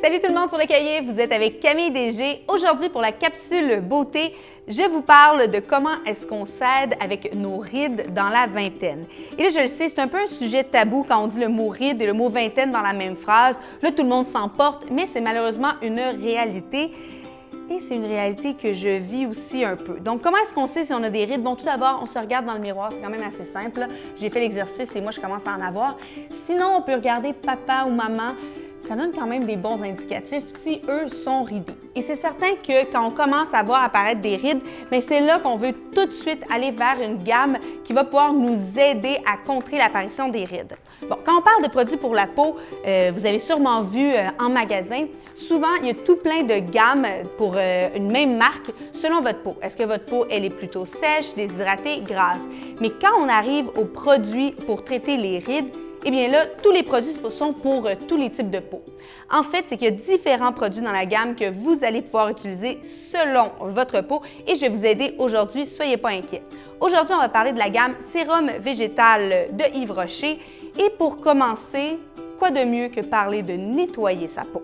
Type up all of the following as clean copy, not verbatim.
Salut tout le monde sur le cahier, vous êtes avec Camille DG. Aujourd'hui pour la capsule beauté, je vous parle de comment est-ce qu'on s'aide avec nos rides dans la vingtaine. Et là, je le sais, c'est un peu un sujet tabou quand on dit le mot ride et le mot vingtaine dans la même phrase. Là, tout le monde s'emporte, mais c'est malheureusement une réalité. Et c'est une réalité que je vis aussi un peu. Donc, comment est-ce qu'on sait si on a des rides? Bon, tout d'abord, on se regarde dans le miroir, c'est quand même assez simple. J'ai fait l'exercice et moi, je commence à en avoir. Sinon, on peut regarder papa ou maman. Ça donne quand même des bons indicatifs si eux sont ridés. Et c'est certain que quand on commence à voir apparaître des rides, bien c'est là qu'on veut tout de suite aller vers une gamme qui va pouvoir nous aider à contrer l'apparition des rides. Bon, quand on parle de produits pour la peau, vous avez sûrement vu en magasin, souvent il y a tout plein de gammes pour une même marque selon votre peau. Est-ce que votre peau, elle est plutôt sèche, déshydratée, grasse? Mais quand on arrive aux produits pour traiter les rides, eh bien là, tous les produits sont pour tous les types de peau. En fait, c'est qu'il y a différents produits dans la gamme que vous allez pouvoir utiliser selon votre peau et je vais vous aider aujourd'hui, soyez pas inquiets. Aujourd'hui, on va parler de la gamme Sérum végétal de Yves Rocher et pour commencer, quoi de mieux que parler de nettoyer sa peau?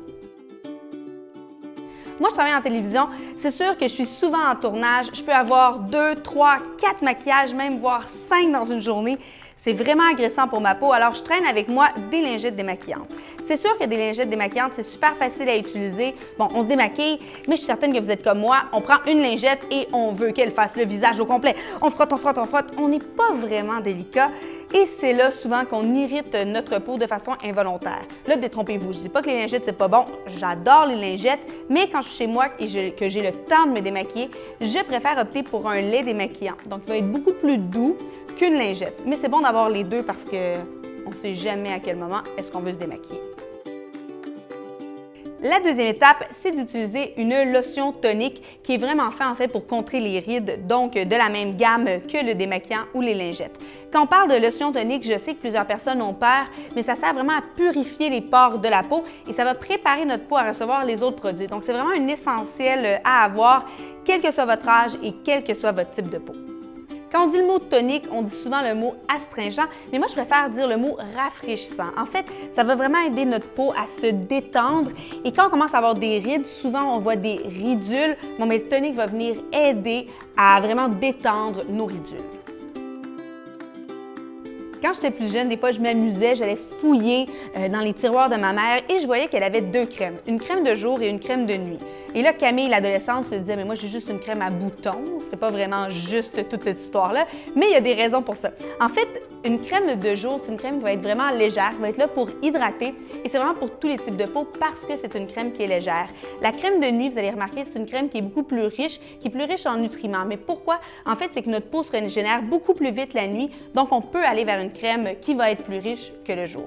Moi, je travaille en télévision. C'est sûr que je suis souvent en tournage. Je peux avoir 2, 3, 4 maquillages, même voire 5 dans une journée. C'est vraiment agressant pour ma peau, alors je traîne avec moi des lingettes démaquillantes. C'est sûr que des lingettes démaquillantes, c'est super facile à utiliser. Bon, on se démaquille, mais je suis certaine que vous êtes comme moi. On prend une lingette et on veut qu'elle fasse le visage au complet. On frotte, on frotte, on frotte. On n'est pas vraiment délicat. Et c'est là souvent qu'on irrite notre peau de façon involontaire. Là, détrompez-vous, je ne dis pas que les lingettes, c'est pas bon. J'adore les lingettes, mais quand je suis chez moi et que j'ai le temps de me démaquiller, je préfère opter pour un lait démaquillant. Donc, il va être beaucoup plus doux qu'une lingette. Mais c'est bon d'avoir les deux parce qu'on ne sait jamais à quel moment est-ce qu'on veut se démaquiller. La deuxième étape, c'est d'utiliser une lotion tonique qui est vraiment faite en fait pour contrer les rides, donc de la même gamme que le démaquillant ou les lingettes. Quand on parle de lotion tonique, je sais que plusieurs personnes ont peur, mais ça sert vraiment à purifier les pores de la peau et ça va préparer notre peau à recevoir les autres produits. Donc c'est vraiment un essentiel à avoir, quel que soit votre âge et quel que soit votre type de peau. Quand on dit le mot tonique, on dit souvent le mot astringent, mais moi, je préfère dire le mot rafraîchissant. En fait, ça va vraiment aider notre peau à se détendre. Et quand on commence à avoir des rides, souvent, on voit des ridules. Bon, mais le tonique va venir aider à vraiment détendre nos ridules. Quand j'étais plus jeune, des fois, je m'amusais, j'allais fouiller dans les tiroirs de ma mère et je voyais qu'elle avait deux crèmes, une crème de jour et une crème de nuit. Et là, Camille, l'adolescente, se disait « mais moi, j'ai juste une crème à boutons, c'est pas vraiment juste toute cette histoire-là », mais il y a des raisons pour ça. En fait, une crème de jour, c'est une crème qui va être vraiment légère, qui va être là pour hydrater et c'est vraiment pour tous les types de peau parce que c'est une crème qui est légère. La crème de nuit, vous allez remarquer, c'est une crème qui est beaucoup plus riche, qui est plus riche en nutriments. Mais pourquoi? En fait, c'est que notre peau se régénère beaucoup plus vite la nuit, donc on peut aller vers une crème qui va être plus riche que le jour.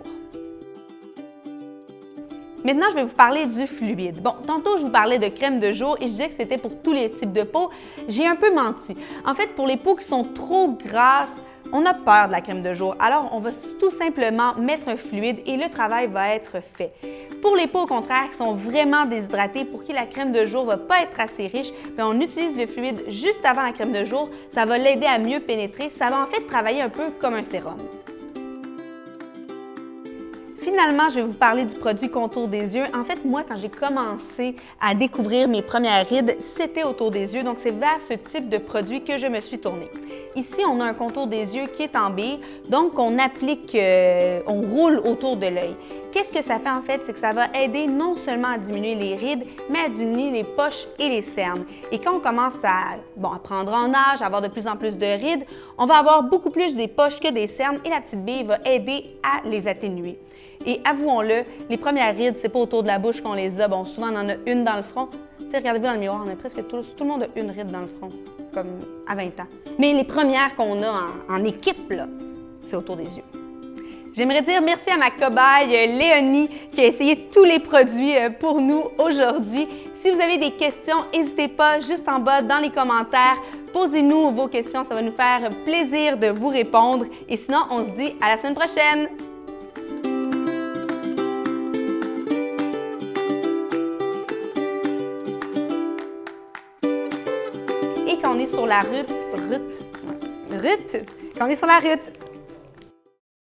Maintenant, je vais vous parler du fluide. Bon, tantôt, je vous parlais de crème de jour et je disais que c'était pour tous les types de peau. J'ai un peu menti. En fait, pour les peaux qui sont trop grasses, on a peur de la crème de jour. Alors, on va tout simplement mettre un fluide et le travail va être fait. Pour les peaux, au contraire, qui sont vraiment déshydratées, pour qui la crème de jour ne va pas être assez riche, bien, on utilise le fluide juste avant la crème de jour. Ça va l'aider à mieux pénétrer. Ça va en fait travailler un peu comme un sérum. Finalement, je vais vous parler du produit contour des yeux. En fait, moi, quand j'ai commencé à découvrir mes premières rides, c'était autour des yeux. Donc, c'est vers ce type de produit que je me suis tournée. Ici, on a un contour des yeux qui est en bille. Donc, on applique, on roule autour de l'œil. Qu'est-ce que ça fait en fait? C'est que ça va aider non seulement à diminuer les rides, mais à diminuer les poches et les cernes. Et quand on commence à prendre en âge, à avoir de plus en plus de rides, on va avoir beaucoup plus des poches que des cernes et la petite bille va aider à les atténuer. Et avouons-le, les premières rides, c'est pas autour de la bouche qu'on les a. Bon, souvent, on en a une dans le front. T'sais, regardez-vous dans le miroir, on a presque tout le monde a une ride dans le front, comme à 20 ans. Mais les premières qu'on a en équipe, là, c'est autour des yeux. J'aimerais dire merci à ma cobaye Léonie qui a essayé tous les produits pour nous aujourd'hui. Si vous avez des questions, n'hésitez pas juste en bas dans les commentaires. Posez-nous vos questions, ça va nous faire plaisir de vous répondre. Et sinon, on se dit à la semaine prochaine! Et quand on est sur la route, quand on est sur la route,